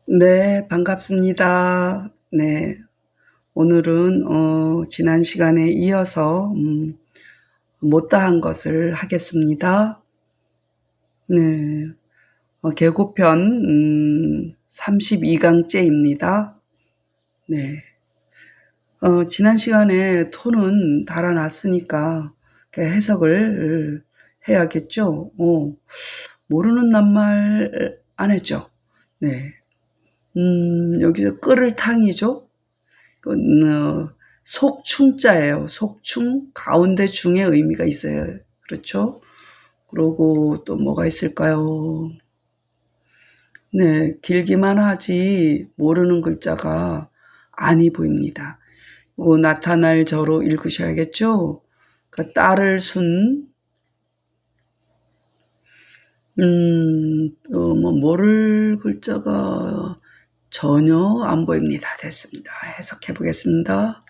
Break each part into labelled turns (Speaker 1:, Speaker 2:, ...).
Speaker 1: 네, 반갑습니다. 네, 오늘은 지난 시간에 이어서 못다한 것을 하겠습니다. 네, 계고편 32강째입니다. 네, 지난 시간에 토는 달아놨으니까 해석을 해야겠죠. 모르는 낱말 안 했죠. 네, 여기서 끓을 탕이죠. 그 속충자예요. 속충, 가운데 중의 의미가 있어요. 그렇죠? 그러고 또 뭐가 있을까요? 네, 길기만 하지 모르는 글자가 아니 보입니다. 이거 나타날 저로 읽으셔야겠죠? 그 딸을 순, 모를 글자가 전혀 안 보입니다. 됐습니다. 해석해 보겠습니다.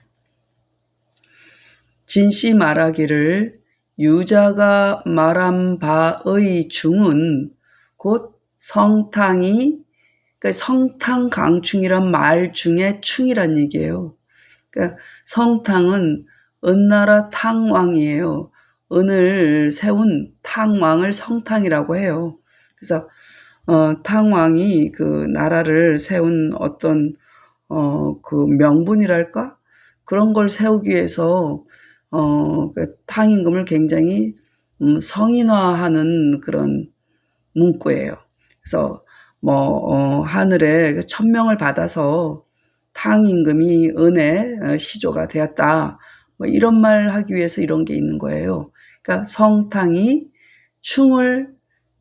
Speaker 1: 진씨 말하기를 유자가 말한 바의 중은 곧 성탕이, 그러니까 성탕강충이란 말 중에 충이란 얘기예요. 그러니까 성탕은 은나라 탕왕이에요. 은을 세운 탕왕을 성탕이라고 해요. 그래서 탕왕이 그 나라를 세운 어떤 그 명분이랄까? 그런 걸 세우기 위해서 그 탕임금을 굉장히 성인화하는 그런 문구예요. 그래서 하늘에 그 천명을 받아서 탕임금이 은의 시조가 되었다. 뭐 이런 말 하기 위해서 이런 게 있는 거예요. 그러니까 성탕이 충을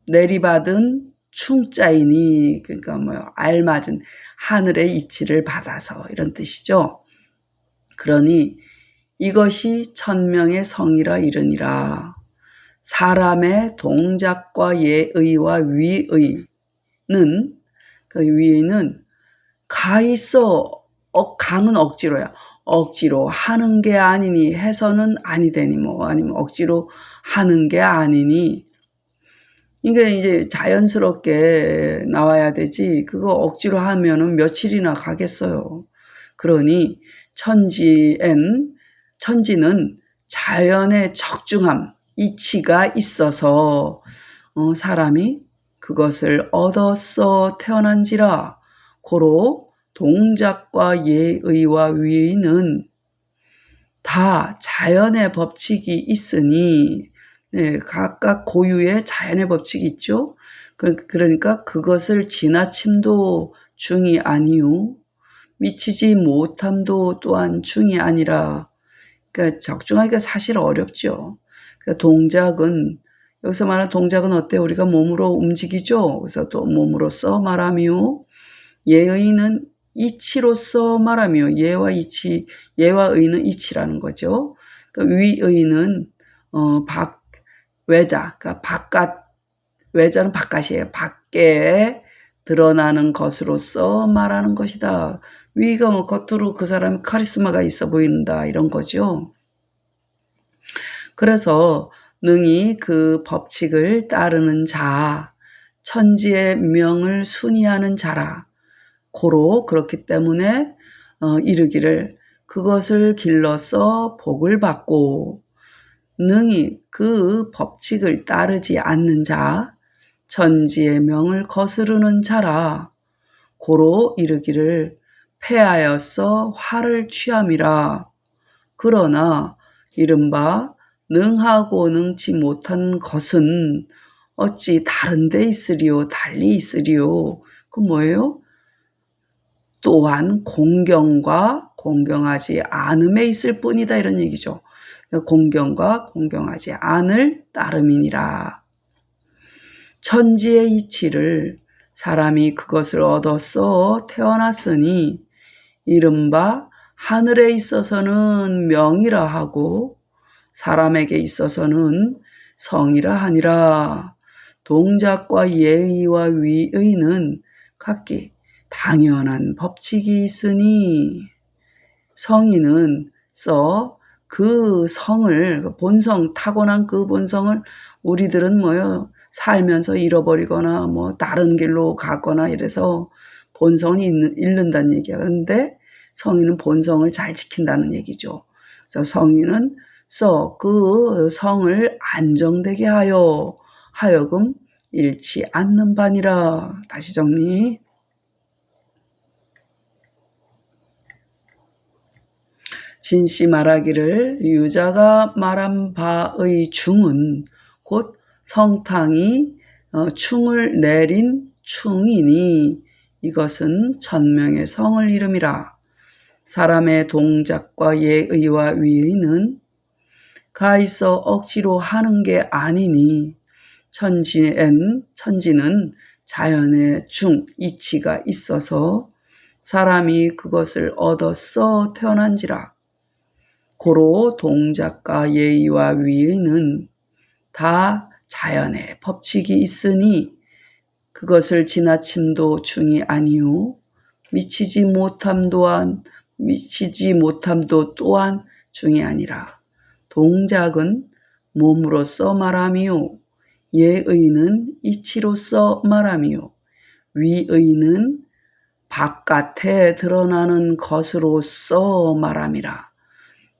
Speaker 1: 내리받은 충자이니, 그러니까 알맞은 하늘의 이치를 받아서 이런 뜻이죠. 그러니 이것이 천명의 성이라 이르니라. 사람의 동작과 예의와 위의는, 그 위의는 가 있어, 강은 억지로야. 억지로 하는 게 아니니 해서는 아니되니, 아니면 억지로 하는 게 아니니, 이게 이제 자연스럽게 나와야 되지, 그거 억지로 하면은 며칠이나 가겠어요. 그러니 천지는 자연의 적중함, 이치가 있어서 사람이 그것을 얻어서 태어난지라. 고로 동작과 예의와 위의는 다 자연의 법칙이 있으니, 네, 각각 고유의 자연의 법칙이 있죠. 그러니까 그것을 지나침도 중이 아니요, 미치지 못함도 또한 중이 아니라. 그러니까 적중하기가 사실 어렵죠. 그러니까 동작은, 여기서 말하는 동작은 어때요? 우리가 몸으로 움직이죠. 그래서 또 몸으로써 말하며, 예의는 이치로서 말하며, 예와 의는 이치라는 거죠. 그러니까 위의는 외자, 그러니까 바깥, 외자는 바깥이에요. 밖에 드러나는 것으로서 말하는 것이다. 위가 겉으로 그 사람이 카리스마가 있어 보인다, 이런 거죠. 그래서 능히 그 법칙을 따르는 자, 천지의 명을 순이하는 자라. 고로 그렇기 때문에 이르기를 그것을 길러서 복을 받고, 능히 그 법칙을 따르지 않는 자, 천지의 명을 거스르는 자라. 고로 이르기를 패하여서 화를 취함이라. 그러나 이른바 능하고 능치 못한 것은 어찌 다른 데 있으리요, 달리 있으리요. 그 뭐예요? 또한 공경과 공경하지 않음에 있을 뿐이다, 이런 얘기죠. 공경과 공경하지 않을 따름이니라. 천지의 이치를 사람이 그것을 얻어서 태어났으니 이른바 하늘에 있어서는 명이라 하고 사람에게 있어서는 성이라 하니라. 동작과 예의와 위의는 각기 당연한 법칙이 있으니, 성인은 그 성을, 본성, 타고난 그 본성을 우리들은 살면서 잃어버리거나 다른 길로 가거나 이래서 본성을 잃는다는 얘기야. 그런데 성인은 본성을 잘 지킨다는 얘기죠. 그래서 성인은 그 성을 안정되게 하여금 잃지 않는 바니라. 다시 정리. 진씨 말하기를 유자가 말한 바의 충은 곧 성탕이 충을 내린 충이니 이것은 천명의 성을 이름이라. 사람의 동작과 예의와 위의는 가있어 억지로 하는 게 아니니 천지는 자연의 이치가 있어서 사람이 그것을 얻어서 태어난지라. 고로 동작과 예의와 위의는 다 자연의 법칙이 있으니 그것을 지나침도 중이 아니요 미치지 못함도 또한 중이 아니라. 동작은 몸으로서 말함이요 예의는 이치로서 말함이요 위의는 바깥에 드러나는 것으로서 말함이라.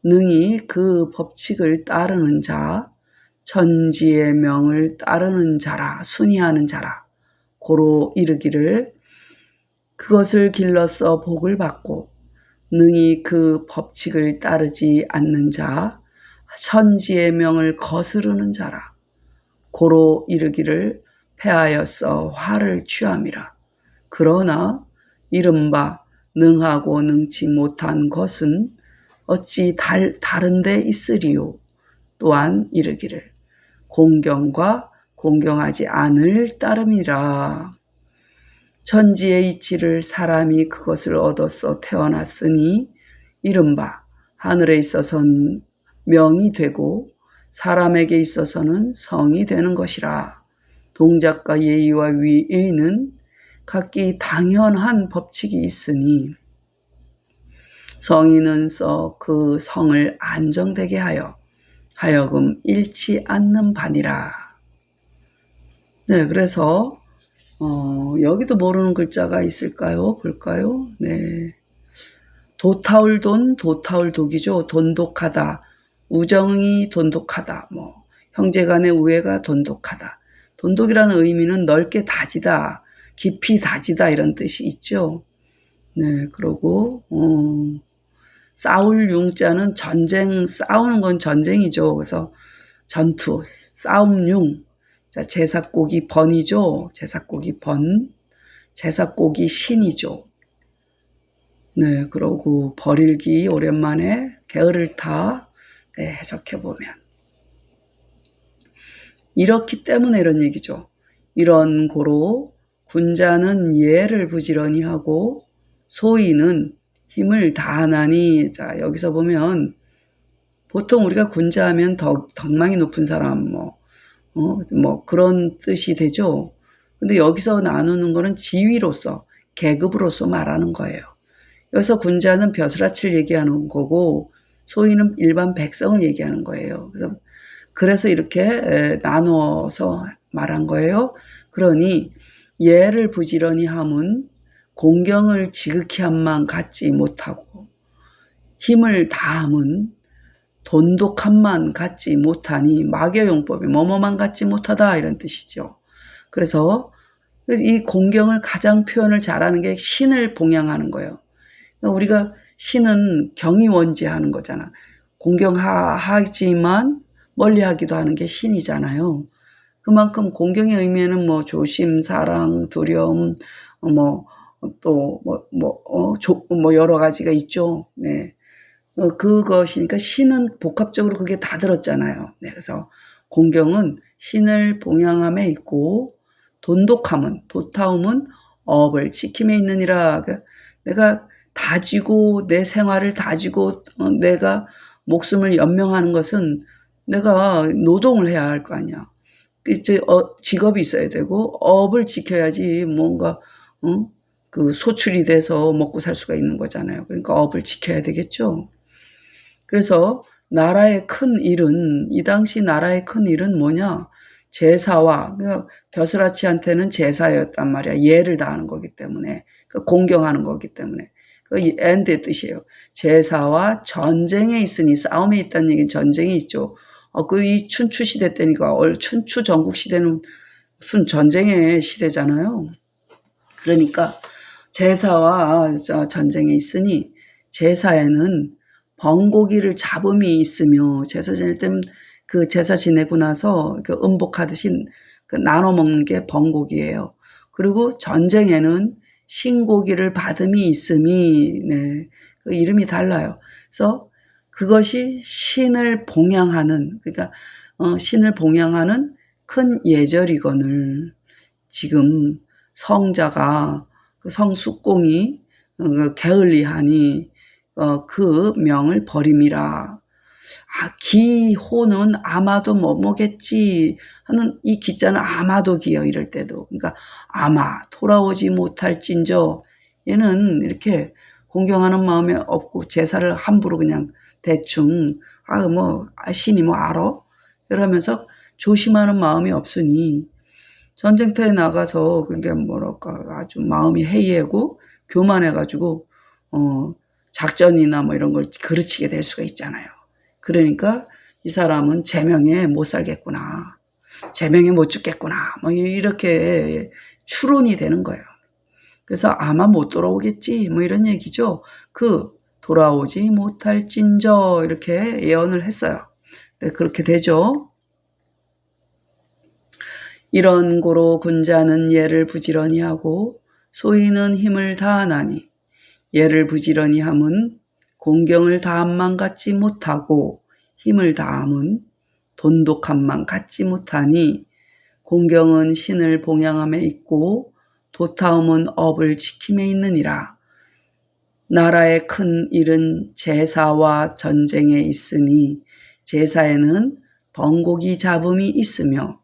Speaker 1: 능히 그 법칙을 따르는 자, 천지의 명을 따르는 자라, 순의하는 자라. 고로 이르기를 그것을 길러서 복을 받고 능히 그 법칙을 따르지 않는 자, 천지의 명을 거스르는 자라. 고로 이르기를 패하여서 화를 취함이라. 그러나 이른바 능하고 능치 못한 것은 어찌 다른 데 있으리요. 또한 이르기를 공경과 공경하지 않을 따름이라. 천지의 이치를 사람이 그것을 얻어서 태어났으니 이른바 하늘에 있어서는 명이 되고 사람에게 있어서는 성이 되는 것이라. 동작과 예의와 위의는 각기 당연한 법칙이 있으니 성인은 그 성을 안정되게 하여금 잃지 않는 바니라. 네, 그래서 여기도 모르는 글자가 있을까요? 볼까요? 네, 도타울독이죠. 돈독하다, 우정이 돈독하다, 형제간의 우애가 돈독하다. 돈독이라는 의미는 넓게 다지다, 깊이 다지다 이런 뜻이 있죠. 네, 그러고 싸울 융자는 싸우는 건 전쟁이죠. 그래서 전투, 싸움융. 자, 제사고기 번이죠. 제사고기 번. 제사고기 신이죠. 네, 그러고 버릴기 오랜만에 게으를 타. 네, 해석해보면. 이렇기 때문에 이런 얘기죠. 이런 고로 군자는 예를 부지런히 하고 소인은 힘을 다하나니. 자, 여기서 보면 보통 우리가 군자하면 덕망이 높은 사람 그런 뜻이 되죠. 근데 여기서 나누는 거는 지위로서, 계급으로서 말하는 거예요. 여기서 군자는 벼슬아치를 얘기하는 거고 소인은 일반 백성을 얘기하는 거예요. 그래서 이렇게 나누어서 말한 거예요. 그러니 예를 부지런히 함은 공경을 지극히 함만 갖지 못하고 힘을 다함은 돈독함만 갖지 못하니 막여용법이 뭐뭐만 갖지 못하다 이런 뜻이죠. 그래서 이 공경을 가장 표현을 잘하는 게 신을 봉양하는 거예요. 우리가 신은 경이원지하는 거잖아. 공경하지만 멀리하기도 하는 게 신이잖아요. 그만큼 공경의 의미에는 조심, 사랑, 두려움, 여러 가지가 있죠. 네. 그것이니까 신은 복합적으로 그게 다 들었잖아요. 네, 그래서 공경은 신을 봉양함에 있고 도타움은 업을 지킴에 있느니라. 내가 다지고 내 생활을 다지고 내가 목숨을 연명하는 것은 내가 노동을 해야 할 거 아니야. 이제 직업이 있어야 되고 업을 지켜야지 뭔가 그 소출이 돼서 먹고 살 수가 있는 거잖아요. 그러니까 업을 지켜야 되겠죠. 그래서 나라의 큰 일은 이 당시 나라의 큰 일은 뭐냐? 제사와, 그러니까 벼슬아치한테는 제사였단 말이야. 예를 다하는 거기 때문에, 공경하는 거기 때문에. 그 end의 뜻이에요. 제사와 전쟁에 있으니, 싸움에 있다는 얘기는 전쟁이 있죠. 이 춘추 시대 때니까, 춘추 전국 시대는 무슨 전쟁의 시대잖아요. 그러니까 제사와 전쟁에 있으니, 제사에는 번고기를 잡음이 있으며, 제사 지낼 때는 그 제사 지내고 나서 그 음복하듯이 나눠 먹는 게 번고기예요. 그리고 전쟁에는 신고기를 받음이 있음이, 네, 그 이름이 달라요. 그래서 그것이 신을 봉양하는, 그러니까 신을 봉양하는 큰 예절이거늘 지금 성자가 그 성숙공이 게을리하니 그 명을 버림이라. 기호는 아마도 뭐겠지 하는 이 기자는 아마도 기요. 이럴 때도. 그러니까 아마 돌아오지 못할진저, 얘는 이렇게 공경하는 마음이 없고 제사를 함부로 그냥 대충 신이 알아? 이러면서 조심하는 마음이 없으니 전쟁터에 나가서 그게 뭐랄까 아주 마음이 해이하고 교만해가지고 작전이나 이런 걸 그르치게 될 수가 있잖아요. 그러니까 이 사람은 제명에 못 살겠구나, 제명에 못 죽겠구나, 이렇게 추론이 되는 거예요. 그래서 아마 못 돌아오겠지, 이런 얘기죠. 돌아오지 못할진저 이렇게 예언을 했어요. 네, 그렇게 되죠. 이런 고로 군자는 예를 부지런히 하고 소인은 힘을 다하나니, 예를 부지런히 함은 공경을 다함만 갖지 못하고 힘을 다함은 돈독함만 갖지 못하니, 공경은 신을 봉양함에 있고 도타움은 업을 지킴에 있느니라. 나라의 큰 일은 제사와 전쟁에 있으니 제사에는 번고기 잡음이 있으며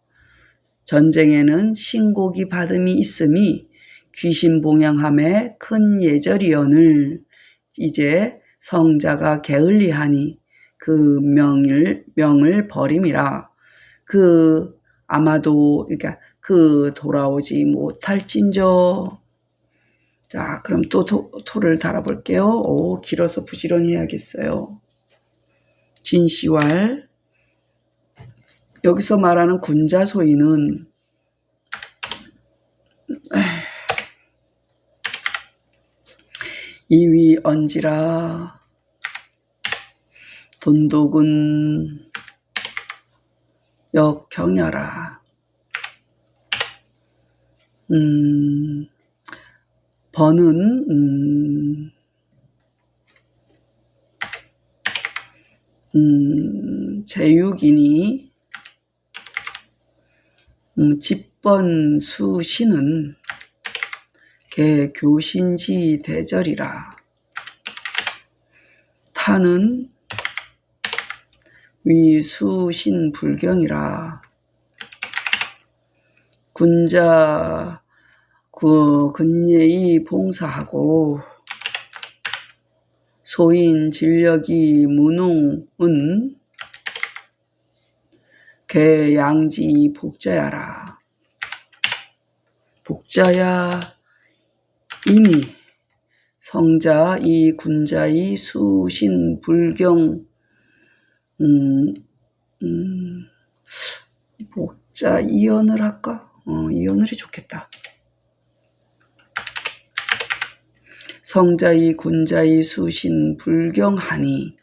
Speaker 1: 전쟁에는 신고기 받음이 있음이 귀신 봉양함에 큰 예절이오늘, 이제 성자가 게을리하니 그 명을 버림이라. 아마도 그러니까 돌아오지 못할진저. 자, 그럼 또 토를 달아볼게요. 길어서 부지런히 해야겠어요. 진시왈. 여기서 말하는 군자소인은 이위 언지라 돈독은 역경야라. 번은 제육이니 집번 수신은 개교신지 대절이라. 타는 위수신 불경이라. 군자 근예의 봉사하고 소인 진력이 무농은 개양지 복자야라. 복자야 이니 성자 이 군자의 수신 불경 복자 이언을 할까? 이언을이 좋겠다. 성자의 군자의 수신 불경하니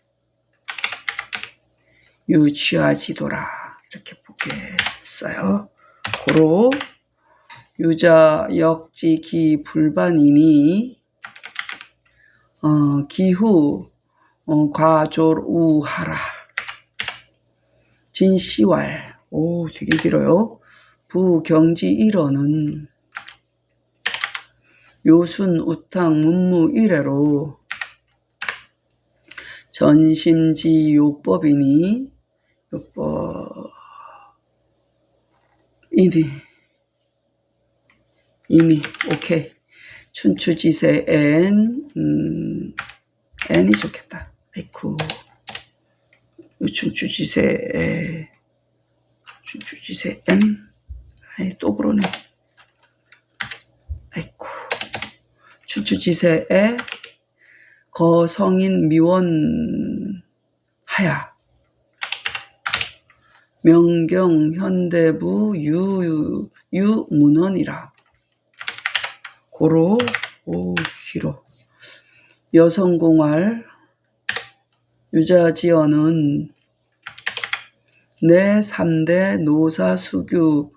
Speaker 1: 유취하지도라. 이렇게 보겠어요. 고로 유자 역지기 불반이니 기후 과졸우하라. 진시왈. 되게 길어요. 부경지 일어는 요순 우탕 문무 이래로 전심지 요법이니 이니 오케이. 춘추지세 n이 좋겠다. 아이쿠, 춘추지세 춘추지세 N. 아이, 또 그러네. 아이고. 춘추지세에 거성인 미원하야. 명경 현대부 유문헌이라. 고로 오 길어. 여성공활 유자지어는 내 3대 노사 수규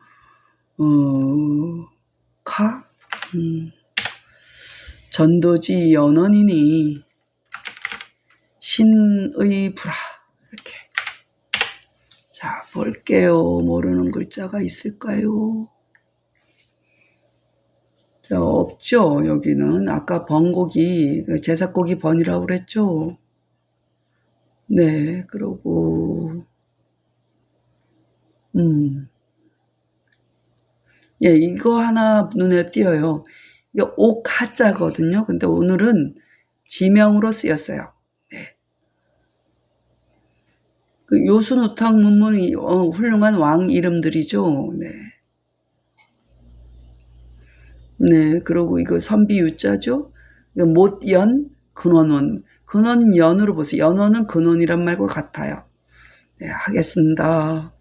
Speaker 1: 카 전도지 연원이니 신의 불하. 이렇게. 자, 볼게요. 모르는 글자가 있을까요? 자, 없죠. 여기는 아까 번곡이 제사곡이 번이라고 그랬죠. 네, 그러고 예, 이거 하나 눈에 띄어요. 이게 옥하자거든요. 근데 오늘은 지명으로 쓰였어요. 네. 그 요순우탕 문문이 훌륭한 왕 이름들이죠. 네. 네, 그리고 이거 선비유자죠. 못연, 근원원. 근원연으로 보세요. 연원은 근원이란 말과 같아요. 네, 하겠습니다.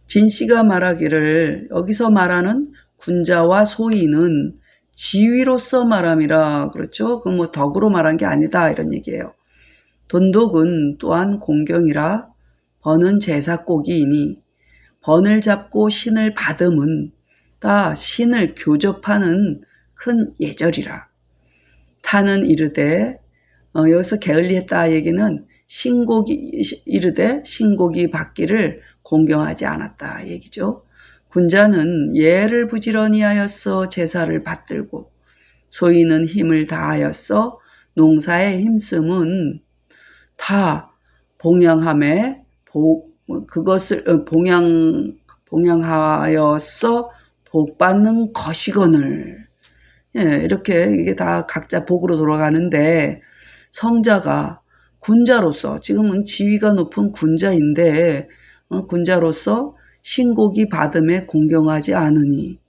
Speaker 1: 진씨가 말하기를 여기서 말하는 군자와 소인은 지위로서 말함이라. 그렇죠? 그 뭐 덕으로 말한 게 아니다 이런 얘기예요. 돈독은 또한 공경이라. 번은 제사고기이니 번을 잡고 신을 받음은 다 신을 교접하는 큰 예절이라. 타는 이르되 여기서 게을리했다 얘기는 신곡이 이르되 신곡이 받기를 공경하지 않았다 얘기죠. 군자는 예를 부지런히 하였어 제사를 받들고 소인은 힘을 다하였어 농사에 힘쓰면 다 봉양함에 그것을 봉양하여서 복받는 것이거늘. 예, 이렇게 이게 다 각자 복으로 돌아가는데 성자가 군자로서 지금은 지위가 높은 군자인데 군자로서 신곡이 받음에 공경하지 않으니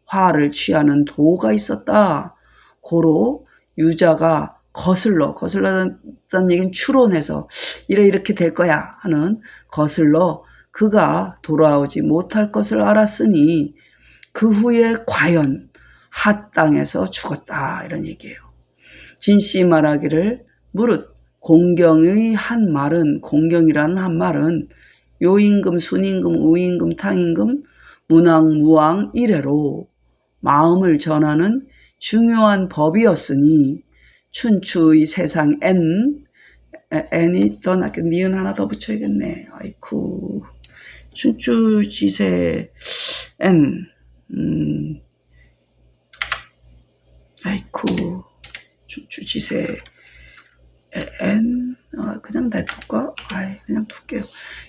Speaker 1: 화를 취하는 도가 있었다. 고로 유자가 거슬렀다는 얘기는 추론해서 이렇게 될 거야 하는 거슬러 그가 돌아오지 못할 것을 알았으니 그 후에 과연 핫 땅에서 죽었다 이런 얘기예요. 진씨 말하기를 무릇 공경의 한 말은 공경이라는 한 말은 요임금, 순임금, 우임금, 탕임금, 문왕, 무왕 이래로 마음을 전하는 중요한 법이었으니 춘추의 세상 N이 더 낫게 니은 하나 더 붙여야겠네. 아이쿠. 춘추지세 N. 아이쿠. 춘추지세 N. 그냥 냅둘까? 그냥 둘게요.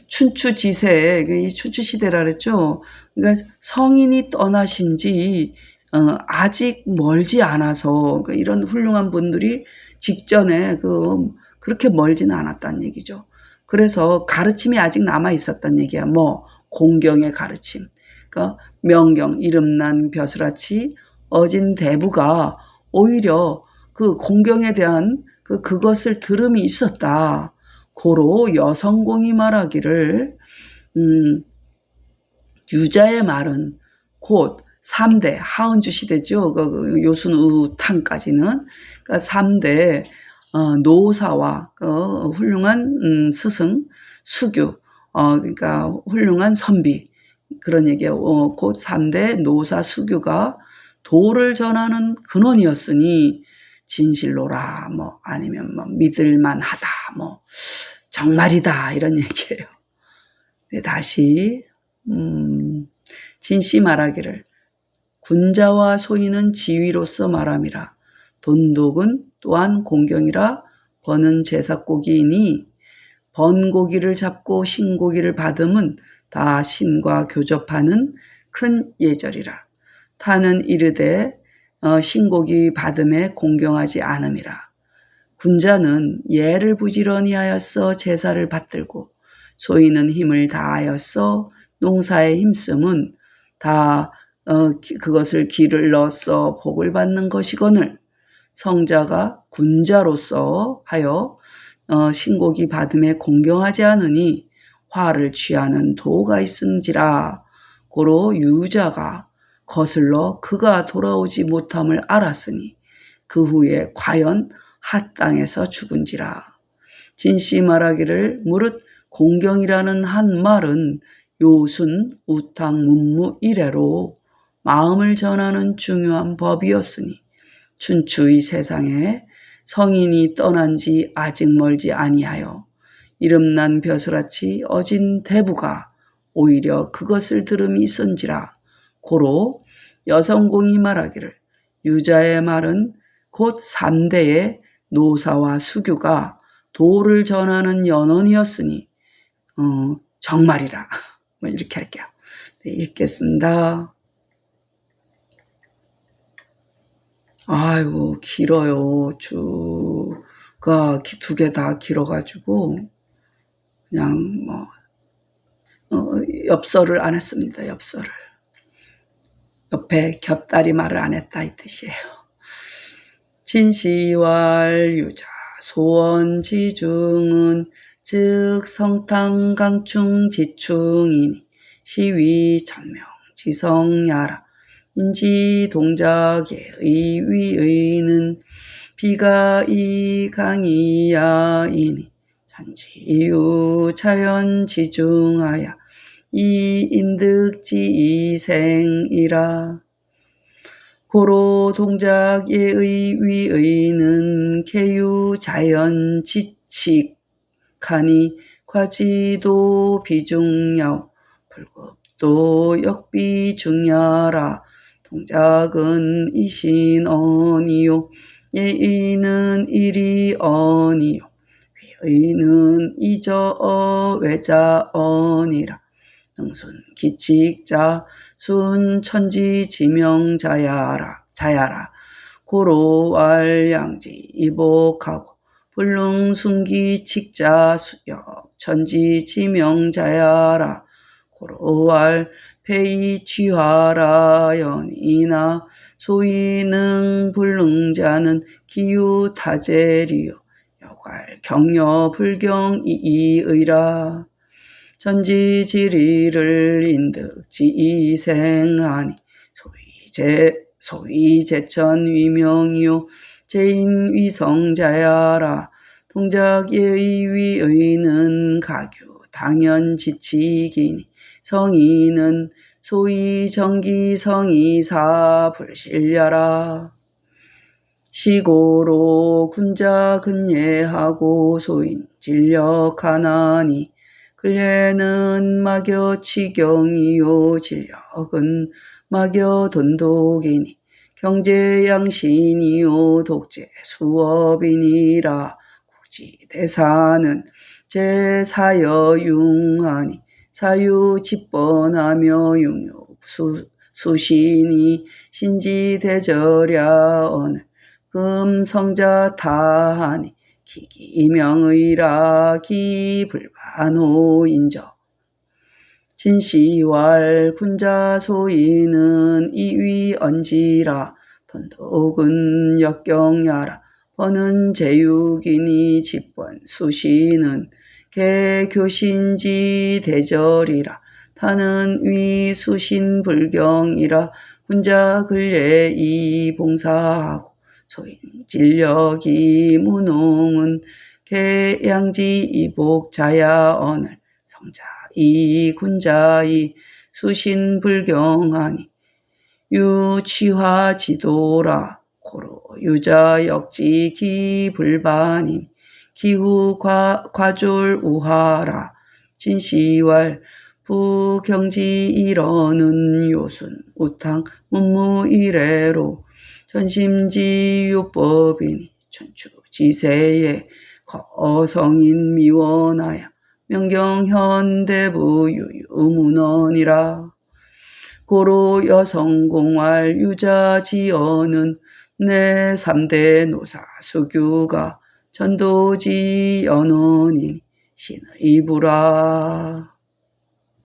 Speaker 1: 춘추지세, 이 춘추시대라 그랬죠? 그러니까 성인이 떠나신 지 아직 멀지 않아서 이런 훌륭한 분들이 직전에 그렇게 멀지는 않았다는 얘기죠. 그래서 가르침이 아직 남아 있었단 얘기야. 뭐 공경의 가르침. 그러니까 명경, 이름난 벼슬아치, 어진 대부가 오히려 그 공경에 대한 그것을 들음이 있었다. 고로 여성공이 말하기를 유자의 말은 곧 3대 하은주 시대죠. 요순우탕까지는 그러니까 3대 노사와 훌륭한 스승 수규 그러니까 훌륭한 선비 그런 얘기예요. 곧 3대 노사 수규가 도를 전하는 근원이었으니 진실로라 뭐 아니면 뭐 믿을만하다 뭐 정말이다 이런 얘기예요. 네, 다시 진씨 말하기를 군자와 소인은 지위로서 말함이라. 돈독은 또한 공경이라. 번은 제사고기이니 번고기를 잡고 신고기를 받음은 다 신과 교접하는 큰 예절이라. 타는 이르되 신고기 받음에 공경하지 않음이라. 군자는 예를 부지런히 하였어 제사를 받들고 소인은 힘을 다하였어 농사에 힘쓰면 다 그것을 기를러써 복을 받는 것이거늘 성자가 군자로서 하여 신곡이 받음에 공경하지 않으니 화를 취하는 도가 있은지라. 고로 유자가 거슬러 그가 돌아오지 못함을 알았으니 그 후에 과연 핫땅에서 죽은지라. 진씨 말하기를 무릇 공경이라는 한 말은 요순 우탕 문무 이래로 마음을 전하는 중요한 법이었으니 춘추 이 세상에 성인이 떠난 지 아직 멀지 아니하여 이름난 벼슬아치 어진 대부가 오히려 그것을 들음이 있은지라. 고로 여성공이 말하기를 유자의 말은 곧 3대의 노사와 수규가 도를 전하는 연원이었으니 정말이라. 뭐 이렇게 할게요. 네, 읽겠습니다. 아이고 길어요. 주가 2개 다 길어가지고 그냥 뭐 엽서를 안 했습니다. 엽서를. 옆에 곁다리 말을 안 했다 이 뜻이에요. 진시왈 유자 소원지중은 즉 성탕강충 지충이니 시위 천명 지성야라 인지 동작의 위의는 비가 이 강이야이니 천지유 자연 지중하야 이 인득지이생이라. 고로 동작의 위의는 개유 자연 지칙하니 과지도 비중야오 불급도 역비중야라. 동작은 이신언이요 예의는 일이언이요 위의는 이저외자언이라. 능순 기칙자 순 천지 지명자야라. 고로왈 양지 이복하고 불능순기 칙자 수역 천지 지명자야라. 고로왈 폐이 취하라 연이나 소위능 불능자는 기유 타제리요 여괄 경여 불경 이의라. 전지지리를 인득지이생하니 소위 제천 위명이요 제인 위성자야라. 동작예의 위의는 가규 당연 지치기니 성의는 소위 정기 성의사 불실야라. 시고로 군자 근예하고 소인 진력하나니 근례는 막여 치경이요 진력은 막여 돈독이니 경제양신이요 독재 수업이니라. 국지대사는 제사여융하니 사유 집번하며 융유 수신이 신지대절야 오늘 금성자 타하니 기기명의라 기불반호인저. 진시왈 군자소이는 이위언지라 돈독은 역경야라. 버는 제육이니 집번 수시는 개교신지 대절이라. 타는 위수신 불경이라. 군자 근례 이봉사하고 소인 진력이 무농은 개양지 이복자야 언을 성자 이 군자이 수신 불경하니 유취화 지도라. 고로 유자 역지 기불반인 기후 과졸 우하라. 진시왈 부경지 이러는 요순 우탕 문무 이래로 전심지요법이니 춘추지세에 거성인 미원하여 명경현대부 유유문헌이라. 고로 여성공활 유자지어는 내 3대 노사 수규가 전도지 연원이니 신의 부라